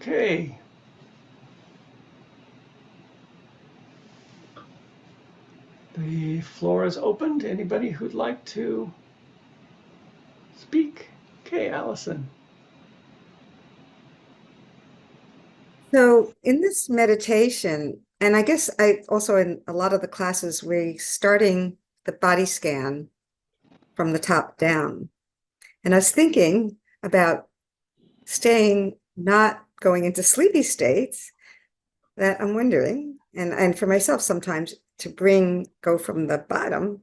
Okay. The floor is open to anybody who'd like to speak. Okay, Allison. So in this meditation, and I guess I also in a lot of the classes, we starting the body scan from the top down. And I was thinking about staying, not going into sleepy states that I'm wondering, and for myself sometimes to go from the bottom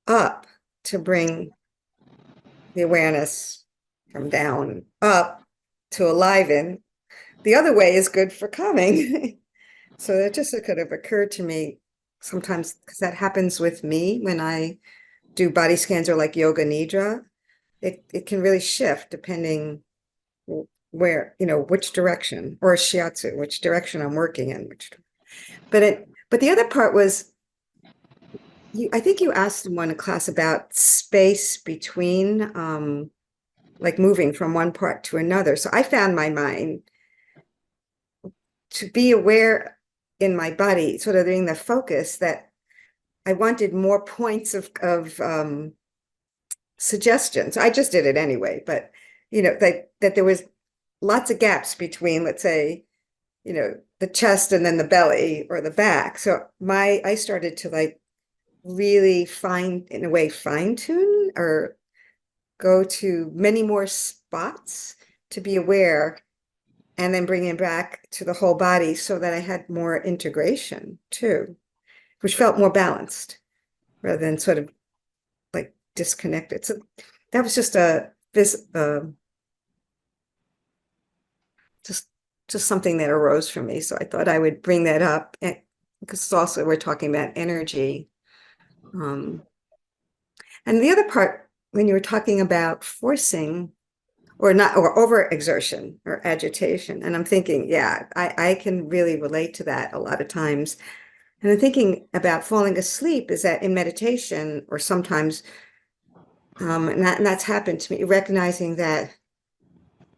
up to bring the awareness from down up to aliven. The other way is good for coming. So that just could have occurred to me sometimes because that happens with me when I do body scans or like yoga nidra. It can really shift depending where, which direction, or shiatsu, which direction I'm working in, but the other part was I think you asked in one class about space between like moving from one part to another. So I found my mind to be aware in my body, sort of doing the focus that I wanted more points of suggestions. I just did it anyway, but that there was lots of gaps between, let's say, the chest and then the belly or the back. So I started to like really in a way, fine tune or go to many more spots to be aware and then bring it back to the whole body so that I had more integration too, which felt more balanced rather than sort of like disconnected. So that was just just just something that arose for me. So I thought I would bring that up because it's also we're talking about energy. Um, and the other part, when you were talking about forcing or not, or overexertion or agitation, and I'm thinking, yeah, I can really relate to that a lot of times. And I'm thinking about falling asleep is that in meditation, or sometimes, and that's happened to me, recognizing that,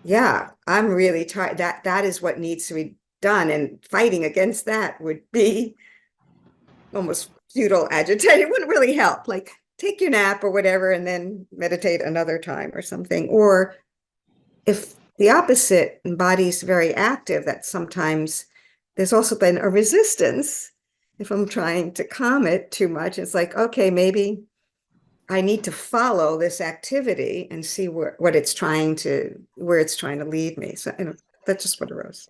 yeah, I'm really tired. That is what needs to be done. And fighting against that would be almost futile agitation. It wouldn't really help. Like take your nap or whatever, and then meditate another time or something. Or if the opposite body's very active, that sometimes there's also been a resistance. If I'm trying to calm it too much, it's like, okay, maybe I need to follow this activity and see where it's trying to lead me. So that's just what arose.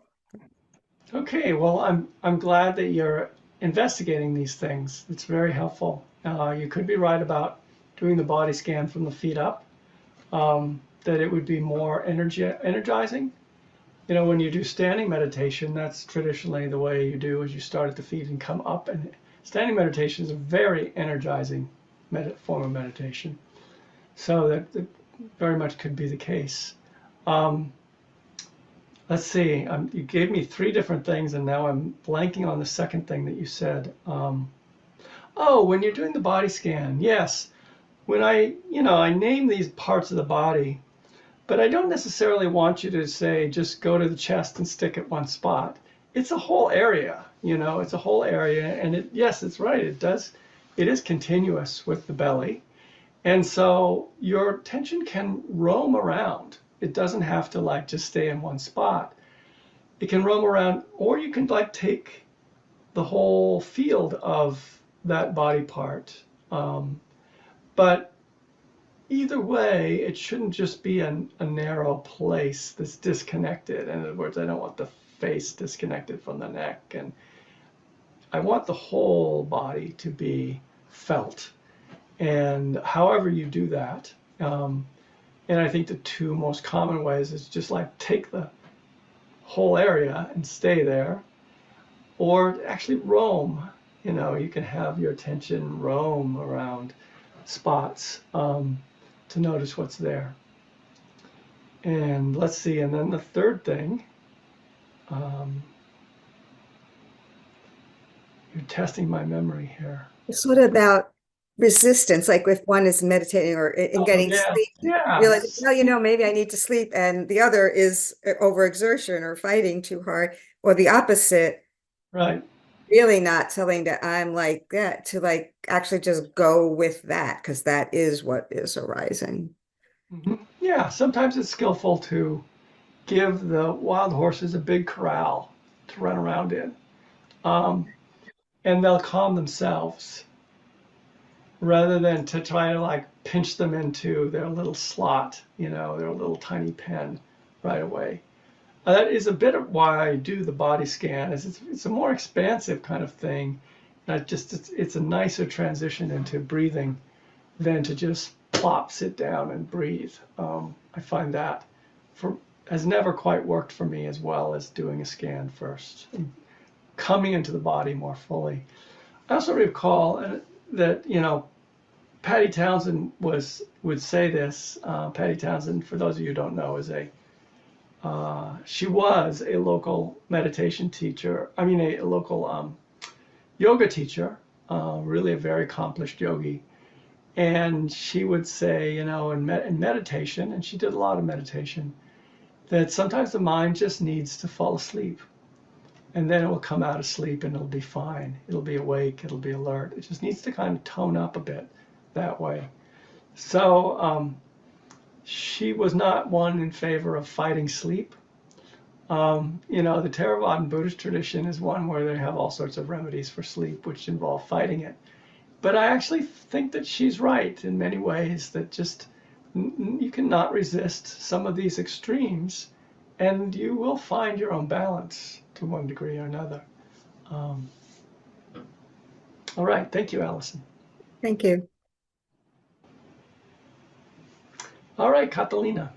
Okay, well, I'm glad that you're investigating these things. It's very helpful. You could be right about doing the body scan from the feet up, that it would be more energizing. You know, when you do standing meditation, that's traditionally the way you do is you start at the feet and come up. And standing meditation is a very energizing form of meditation. So that very much could be the case. Um, let's see. You gave me three different things, and now I'm blanking on the second thing that you said. Oh, when you're doing the body scan, yes. When I name these parts of the body, but I don't necessarily want you to say just go to the chest and stick at one spot. It's a whole area, it's a whole area, and yes, it's right. It is continuous with the belly, and so your attention can roam around. It doesn't have to like just stay in one spot. It can roam around, or you can like take the whole field of that body part. But either way, it shouldn't just be a narrow place that's disconnected. In other words, I don't want the face disconnected from the neck, and I want the whole body to be felt. And however you do that, and I think the two most common ways is just like take the whole area and stay there, or actually roam. You can have your attention roam around spots to notice what's there. And let's see, and then the third thing, um, you're testing my memory here. It's sort of about resistance, like if one is meditating or in Oh, getting yeah, sleep, realize, yes, well, maybe I need to sleep, and the other is overexertion or fighting too hard, or the opposite, right. really not telling that I'm like that, to like actually just go with that, because that is what is arising. Yeah, sometimes it's skillful to give the wild horses a big corral to run around in, um, and they'll calm themselves rather than to try to like pinch them into their little slot, their little tiny pen right away. That is a bit of why I do the body scan. Is it's a more expansive kind of thing. It's a nicer transition into breathing than to just plop, sit down, and breathe. I find that for has never quite worked for me as well as doing a scan first and coming into the body more fully. I also recall that Patty Townsend would say this. Patty Townsend, for those of you who don't know, she was a local meditation teacher. I mean, a local yoga teacher, really a very accomplished yogi. And she would say, in meditation, and she did a lot of meditation, that sometimes the mind just needs to fall asleep. And then it will come out of sleep and it'll be fine. It'll be awake. It'll be alert. It just needs to kind of tone up a bit that way. So she was not one in favor of fighting sleep. The Theravadan Buddhist tradition is one where they have all sorts of remedies for sleep, which involve fighting it. But I actually think that she's right in many ways, that just you cannot resist some of these extremes and you will find your own balance to one degree or another. Um, all right. Thank you, Allison. Thank you. All right, Catalina.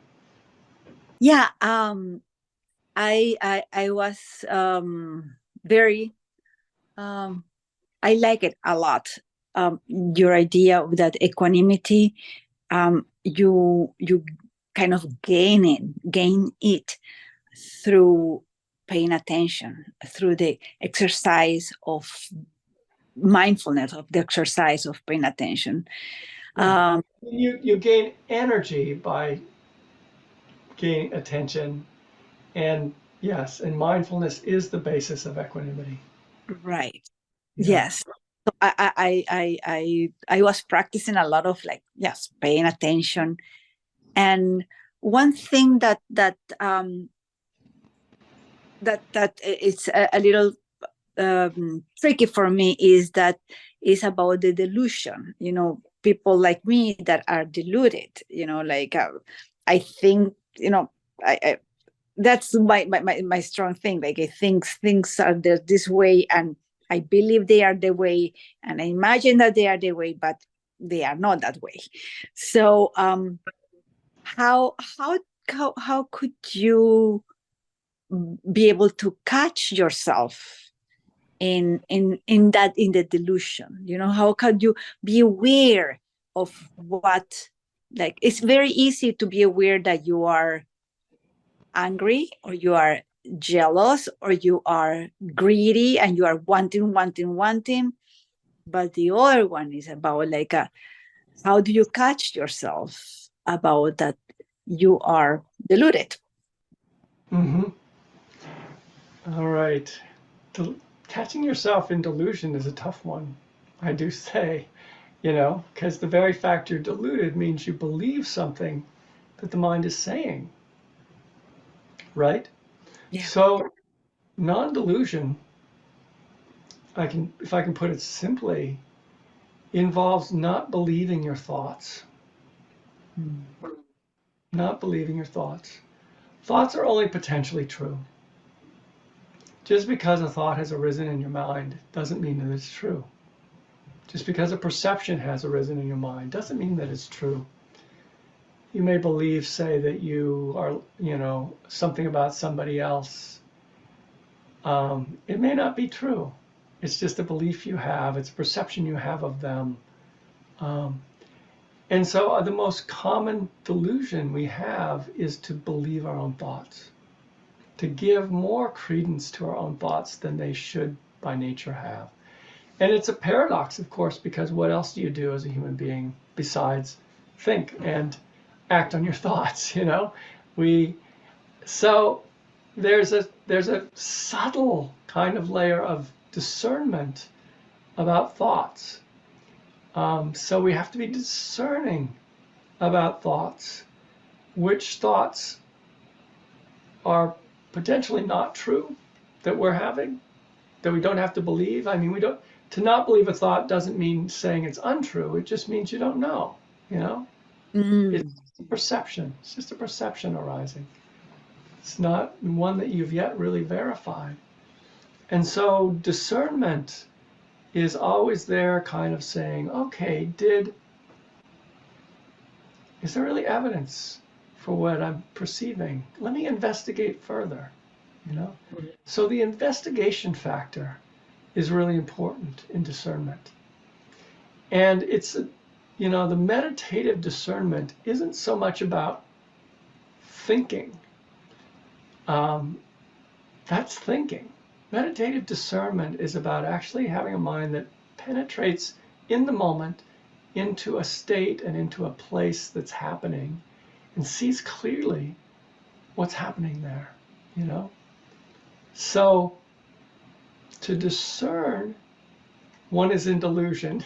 Yeah, I was very I like it a lot. Your idea of that equanimity, you kind of gain it through paying attention, through the exercise of mindfulness, of the exercise of paying attention. Yeah. You gain energy by gaining attention, and yes, and mindfulness is the basis of equanimity. Right. Yeah. Yes. So I was practicing a lot of like, yes, paying attention. And one thing that it's a little tricky for me is about the delusion. People like me that are deluded. Like I think I that's my strong thing. Like I think things are this way, and I believe they are the way, and I imagine that they are the way, but they are not that way. So how how how could you be able to catch yourself in the delusion? How can you be aware of what, like, it's very easy to be aware that you are angry, or you are jealous, or you are greedy, and you are wanting. But the other one is about like how do you catch yourself about that you are deluded? Mm-hmm. All right. Catching yourself in delusion is a tough one, I do say, because the very fact you're deluded means you believe something that the mind is saying, right? Yeah. So non-delusion, if I can put it simply, involves not believing your thoughts. Mm. Not believing your thoughts. Thoughts are only potentially true. Just because a thought has arisen in your mind doesn't mean that it's true. Just because a perception has arisen in your mind doesn't mean that it's true. You may believe, say, that you are, something about somebody else. It may not be true. It's just a belief you have. It's a perception you have of them. Um, and so the most common delusion we have is to believe our own thoughts, to give more credence to our own thoughts than they should by nature have. And it's a paradox, of course, because what else do you do as a human being besides think and act on your thoughts, you know? So there's a subtle kind of layer of discernment about thoughts. So we have to be discerning about thoughts. Which thoughts are potentially not true that we're having, that we don't have to believe? I mean, to not believe a thought doesn't mean saying it's untrue. It just means you don't know, you know? It's a perception. It's just a perception arising. It's not one that you've yet really verified. And so discernment is always there kind of saying, okay, is there really evidence for what I'm perceiving? Let me investigate further, you know? So the investigation factor is really important in discernment. And it's, you know, the meditative discernment isn't so much about thinking. That's thinking. Meditative discernment is about actually having a mind that penetrates in the moment into a state and into a place that's happening and sees clearly what's happening there, you know? So to discern, one is in delusion.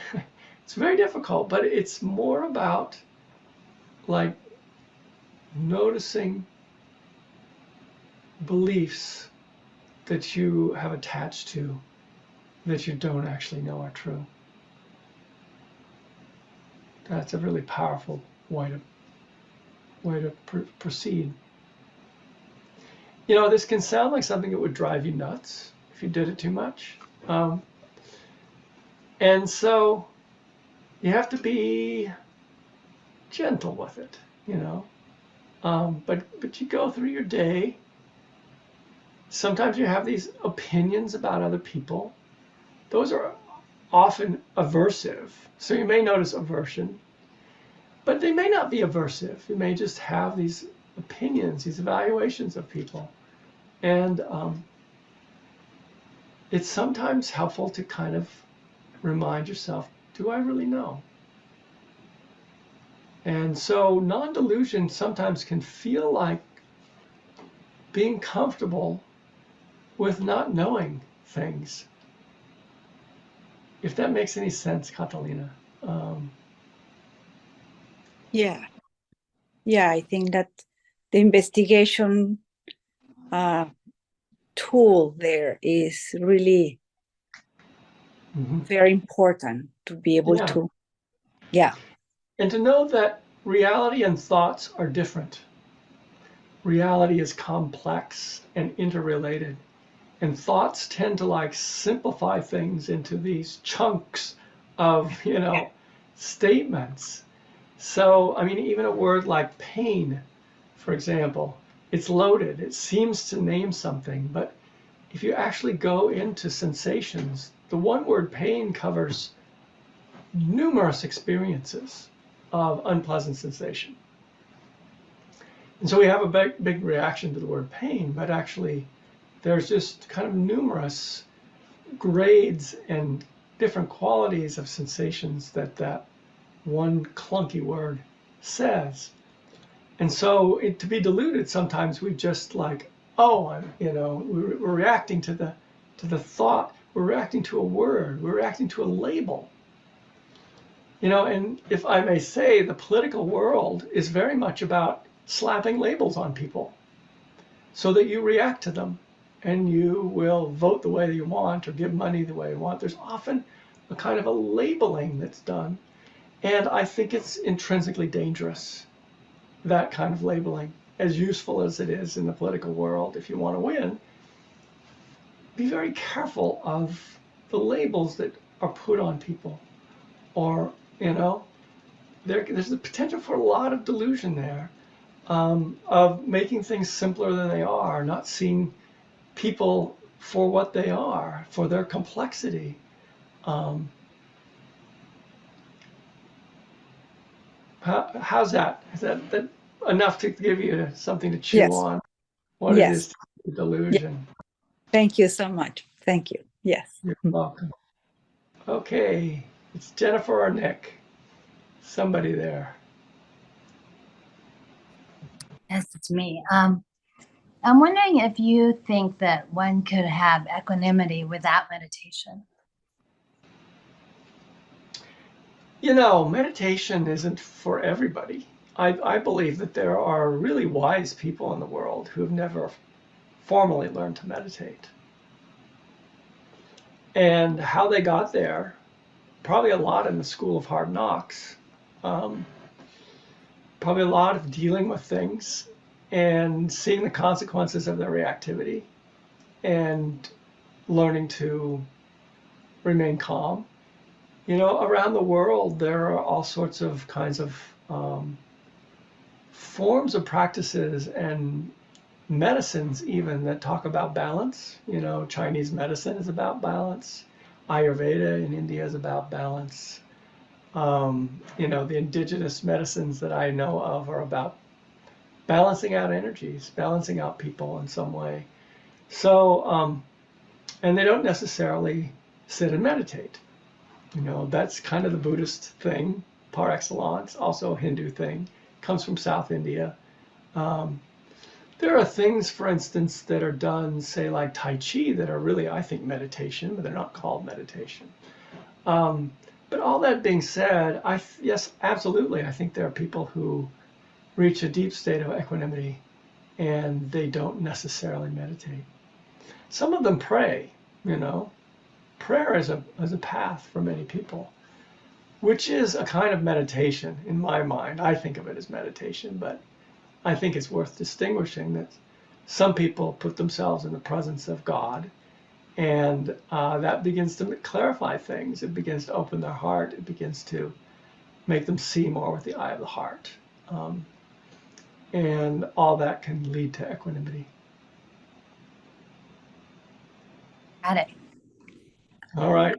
It's very difficult, but it's more about like noticing beliefs that you have attached to that you don't actually know are true. That's a really powerful way to proceed. You know, this can sound like something that would drive you nuts if you did it too much. And so you have to be gentle with it, you know. But you go through your day. Sometimes you have these opinions about other people. Those are often aversive. So you may notice aversion, but they may not be aversive. You may just have these opinions, these evaluations of people. And it's sometimes helpful to kind of remind yourself, do I really know? And so non-delusion sometimes can feel like being comfortable with not knowing things. If that makes any sense, Catalina. Yeah. Yeah, I think that the investigation tool there is really very important to be able to, And to know that reality and thoughts are different. Reality is complex and interrelated. And thoughts tend to like simplify things into these chunks of, you know, statements. So, I mean, even a word like pain, for example, it's loaded. It seems to name something, but if you actually go into sensations, the one word pain covers numerous experiences of unpleasant sensation. And so we have a big reaction to the word pain, but actually there's just kind of numerous grades and different qualities of sensations that one clunky word says. And so to be deluded, sometimes we just like, oh, you know, we're reacting to the thought, we're reacting to a word, we're reacting to a label. You know, and if I may say, the political world is very much about slapping labels on people so that you react to them and you will vote the way you want or give money the way you want. There's often a kind of a labeling that's done. And I think it's intrinsically dangerous, that kind of labeling, as useful as it is in the political world. If you want to win, be very careful of the labels that are put on people. Or, you know, there's the potential for a lot of delusion there, of making things simpler than they are, not seeing people for what they are, for their complexity. How's that? Is that enough to give you something to chew on? What it is to be delusion? Thank you so much. Thank you. Yes. You're welcome. Okay, it's Jennifer or Nick. Somebody there. Yes, it's me. I'm wondering if you think that one could have equanimity without meditation. You know, meditation isn't for everybody. I believe that there are really wise people in the world who have never formally learned to meditate. And how they got there, probably a lot in the school of hard knocks, um, probably a lot of dealing with things and seeing the consequences of their reactivity and learning to remain calm. You know, around the world, there are all sorts of kinds of forms of practices and medicines even that talk about balance. You know, Chinese medicine is about balance. Ayurveda in India is about balance. You know, the indigenous medicines that I know of are about balancing out energies, balancing out people in some way. So, and they don't necessarily sit and meditate. You know, that's kind of the Buddhist thing par excellence, also a Hindu thing, comes from South India. Um, there are things, for instance, that are done, say like Tai Chi, that are really, I think, meditation, but they're not called meditation. Um, but all that being said, yes, absolutely, I think there are people who reach a deep state of equanimity and they don't necessarily meditate. Some of them pray, you know. Prayer is a path for many people, which is a kind of meditation in my mind. I think of it as meditation, but I think it's worth distinguishing that some people put themselves in the presence of God, and that begins to clarify things. It begins to open their heart. It begins to make them see more with the eye of the heart. Um, and all that can lead to equanimity. Got it. All right.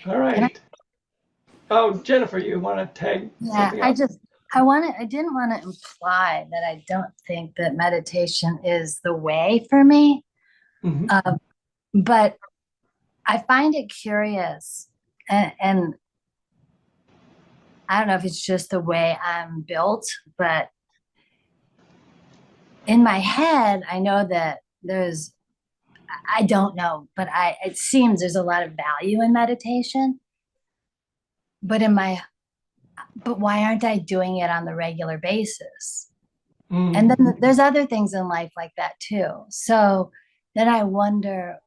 All Can I? right. Oh, Jennifer, you want to tag Yeah, something up? I didn't want to imply that I don't think that meditation is the way for me. Hmm. Um, but I find it curious, and I don't know if it's just the way I'm built, but in my head, I know that I don't know, but it seems there's a lot of value in meditation. But but why aren't I doing it on the regular basis? And Mm. then there's other things in life like that too. So then I wonder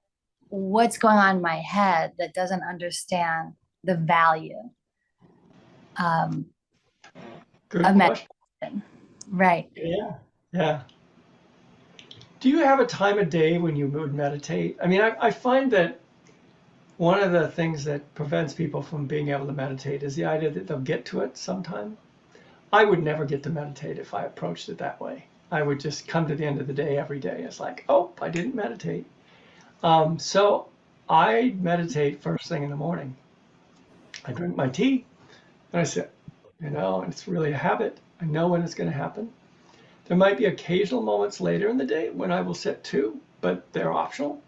what's going on in my head that doesn't understand the value um, Good of question. meditation. Right. Yeah. Yeah. Do you have a time of day when you would meditate? I mean, I find that one of the things that prevents people from being able to meditate is the idea that they'll get to it sometime. I would never get to meditate if I approached it that way. I would just come to the end of the day every day. It's like, oh, I didn't meditate. So I meditate first thing in the morning. I drink my tea and I sit, you know, and it's really a habit. I know when it's going to happen. There might be occasional moments later in the day when I will sit too, but they're optional.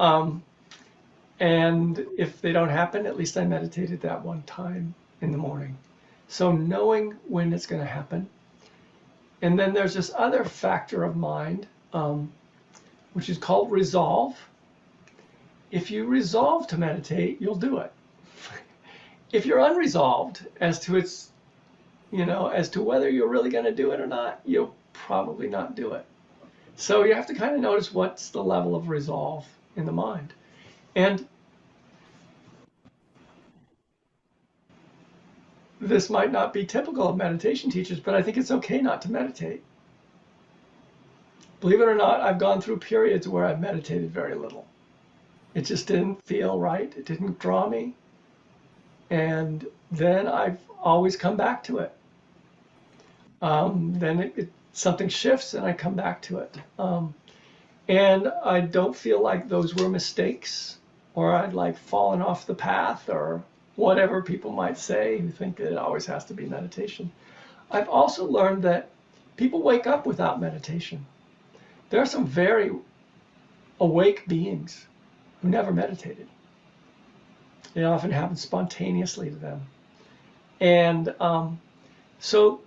Um, and if they don't happen, at least I meditated that one time in the morning. So knowing when it's going to happen. And then there's this other factor of mind, which is called resolve. If you resolve to meditate, you'll do it. If you're unresolved as to its, you know, as to whether you're really going to do it or not, you'll probably not do it. So you have to kind of notice what's the level of resolve in the mind. And this might not be typical of meditation teachers, but I think it's okay not to meditate. Believe it or not, I've gone through periods where I've meditated very little. It just didn't feel right. It didn't draw me. And then I've always come back to it. Then something shifts and I come back to it. And I don't feel like those were mistakes or I'd like fallen off the path or whatever people might say who think that it always has to be meditation. I've also learned that people wake up without meditation. There are some very awake beings who never meditated. It often happens spontaneously to them. And so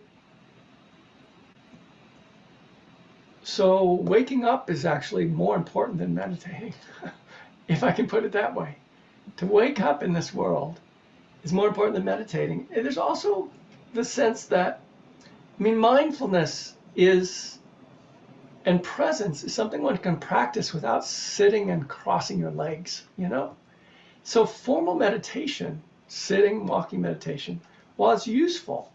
waking up is actually more important than meditating, if I can put it that way. To wake up in this world is more important than meditating. And there's also the sense that, I mean, mindfulness is, and presence is something one can practice without sitting and crossing your legs, you know? So formal meditation, sitting, walking meditation, while it's useful,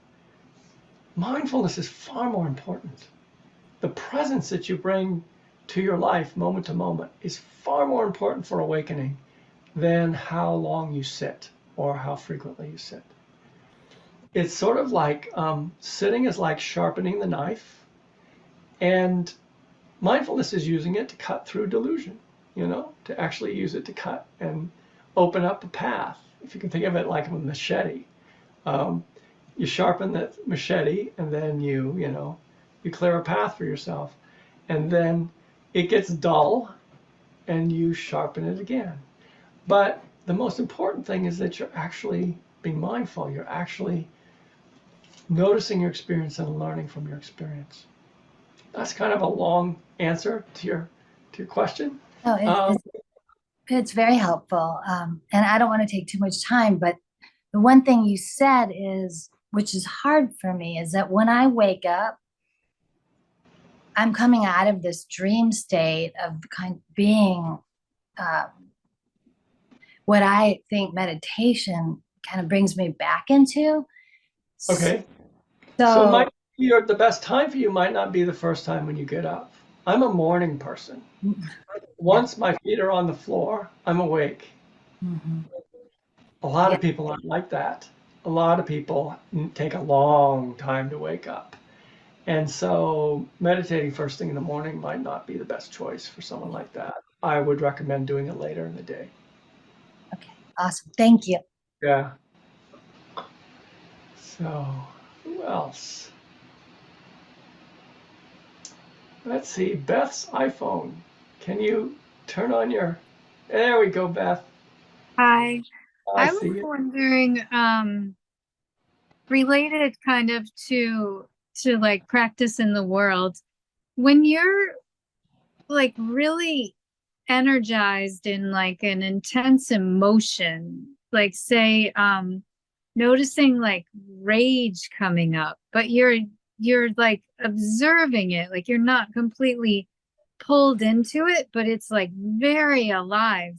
mindfulness is far more important. The presence that you bring to your life moment to moment is far more important for awakening than how long you sit or how frequently you sit. It's sort of like sitting is like sharpening the knife, and mindfulness is using it to cut through delusion, you know, to actually use it to cut and open up a path. If you can think of it like a machete, you sharpen the machete and then you clear a path for yourself. And then it gets dull and you sharpen it again. But the most important thing is that you're actually being mindful. You're actually noticing your experience and learning from your experience. That's kind of a long answer to your question. No, it's very helpful. And I don't want to take too much time, but the one thing you said is, which is hard for me, is that when I wake up, I'm coming out of this dream state of kind of being what I think meditation kind of brings me back into. Okay. So So the best time for you might not be the first time when you get up. I'm a morning person. Once my feet are on the floor, I'm awake. mhm. A lot Yeah. of people aren't like that. A lot of people take a long time to wake up. And so meditating first thing in the morning might not be the best choice for someone like that. I would recommend doing it later in the day. Okay, awesome. Thank you. Yeah. So who else? Let's see, Beth's iPhone. Can you turn on your, there we go, Beth. Hi. I I was see you. wondering, related kind of to like practice in the world, when you're like really energized in like an intense emotion, like say, noticing like rage coming up, but you're like observing it, like you're not completely pulled into it, but it's like very alive.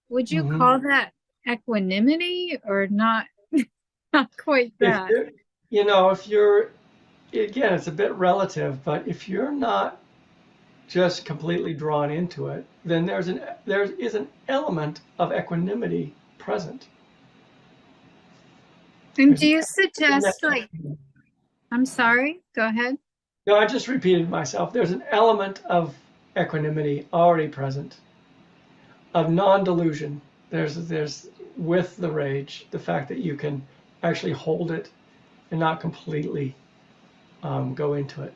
Would you Mhm. call that equanimity or not? Not quite If that. if you're, again, it's a bit relative, but if you're not just completely drawn into it, then there is an element of equanimity present. And There's do an you element suggest like, I'm sorry, go ahead. no, I just repeated myself. There's an element of equanimity already present, of non-delusion. There's with the rage, the fact that you can actually hold it and not completely go into it.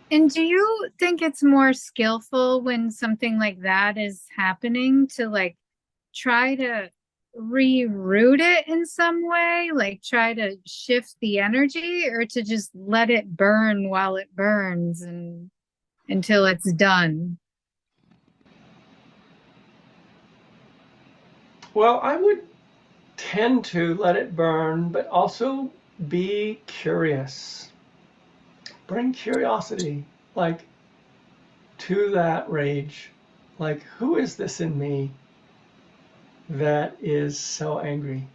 And do you think it's more skillful when something like that is happening to like try to reroute it in some way, like try to shift the energy, or to just let it burn while it burns and until it's done? Well, I would tend to let it burn, but also be curious. Bring curiosity, like, to that rage. Like, who is this in me that is so angry?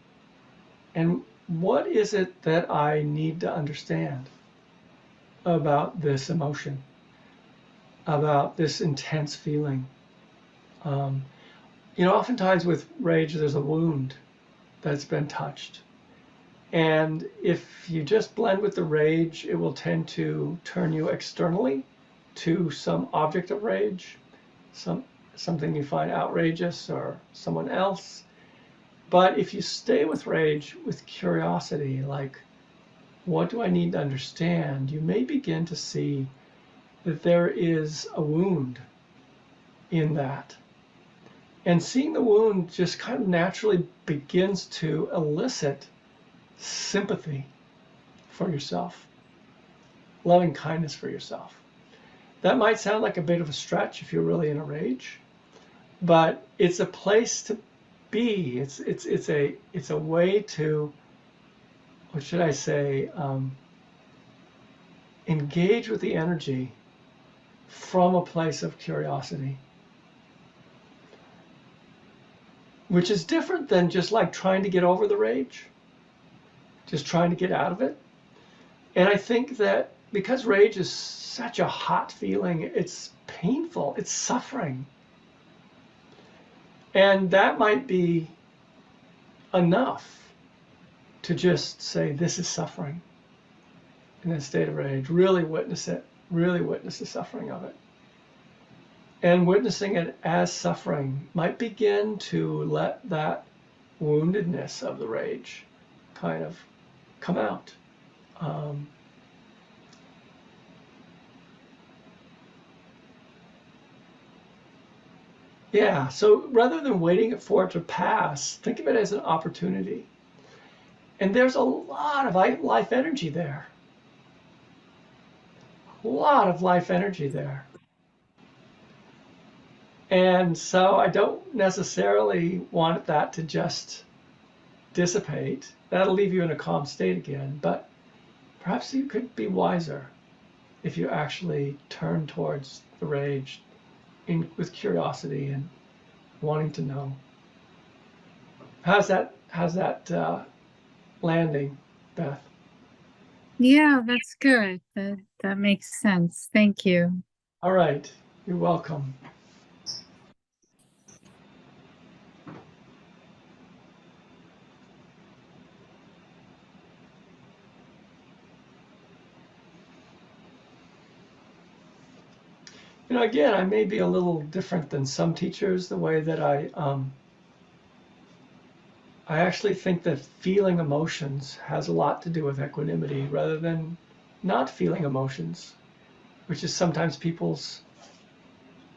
And what is it that I need to understand about this emotion, about this intense feeling? Um, Oftentimes with rage, there's a wound that's been touched. And if you just blend with the rage, it will tend to turn you externally to some object of rage. something you find outrageous or someone else. But if you stay with rage with curiosity, like, what do I need to understand? You may begin to see that there is a wound in that. And seeing the wound just kind of naturally begins to elicit sympathy for yourself, loving kindness for yourself. That might sound like a bit of a stretch if you're really in a rage, but it's a place to be. It's a way to, what should I say, engage with the energy from a place of curiosity, which is different than just like trying to get over the rage, just trying to get out of it. And I think that because rage is such a hot feeling, it's painful, it's suffering. And that might be enough to just say, this is suffering in a state of rage. Really witness it, really witness the suffering of it. And witnessing it as suffering might begin to let that woundedness of the rage kind of come out. Yeah, so rather than waiting for it to pass, think of it as an opportunity. And there's a lot of life energy there. A lot of life energy there. And so I don't necessarily want that to just dissipate. That'll leave you in a calm state again. But perhaps you could be wiser if you actually turn towards the rage with curiosity and wanting to know. How's that landing, Beth? Yeah, that's good. That makes sense. Thank you. All right, you're welcome. You know, again, I may be a little different than some teachers, the way that I actually think that feeling emotions has a lot to do with equanimity rather than not feeling emotions, which is sometimes people's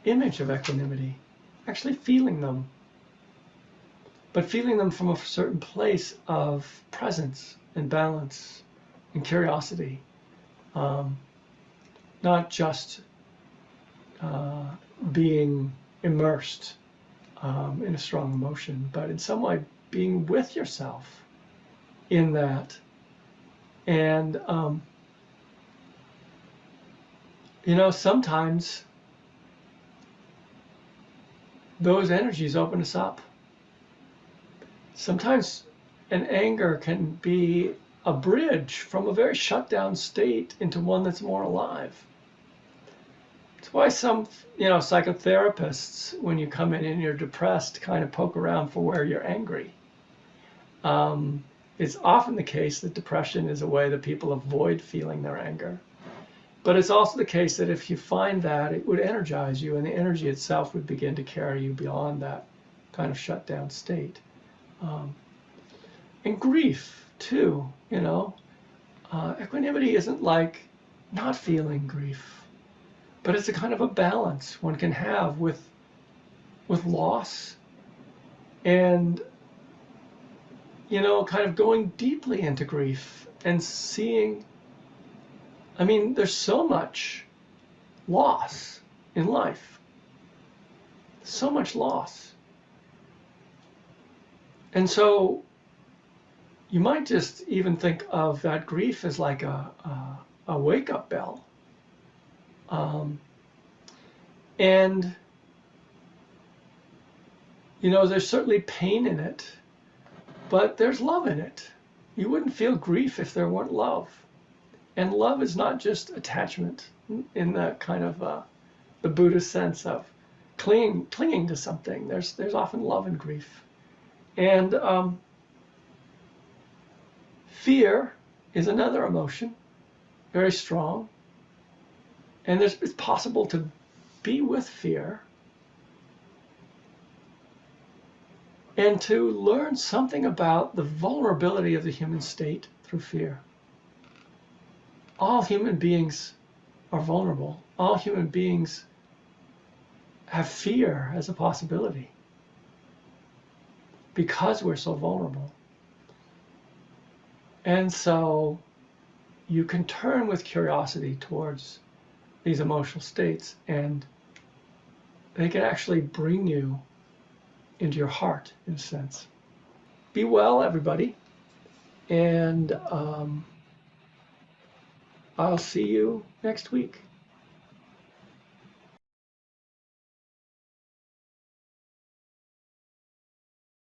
image of equanimity, actually feeling them, but feeling them from a certain place of presence and balance and curiosity, not just being immersed in a strong emotion, but in some way being with yourself in that. And, you know, sometimes those energies open us up. Sometimes an anger can be a bridge from a very shut down state into one that's more alive. It's why some, you know, psychotherapists, when you come in and you're depressed, kind of poke around for where you're angry. It's often the case that depression is a way that people avoid feeling their anger. But it's also the case that if you find that, it would energize you, and the energy itself would begin to carry you beyond that kind of shut down state. And grief, too, you know. Equanimity isn't like not feeling grief, but it's a kind of a balance one can have with loss and, you know, kind of going deeply into grief and seeing, I mean, there's so much loss in life, so much loss. And so you might just even think of that grief as like a wake-up bell. And, you know, there's certainly pain in it, but there's love in it. You wouldn't feel grief if there weren't love. And love is not just attachment in the kind of the Buddhist sense of clinging to something. There's often love in grief. And fear is another emotion, very strong. And it's possible to be with fear and to learn something about the vulnerability of the human state through fear. All human beings are vulnerable. All human beings have fear as a possibility because we're so vulnerable. And so you can turn with curiosity towards these emotional states, and they can actually bring you into your heart, in a sense. Be well, everybody, and I'll see you next week.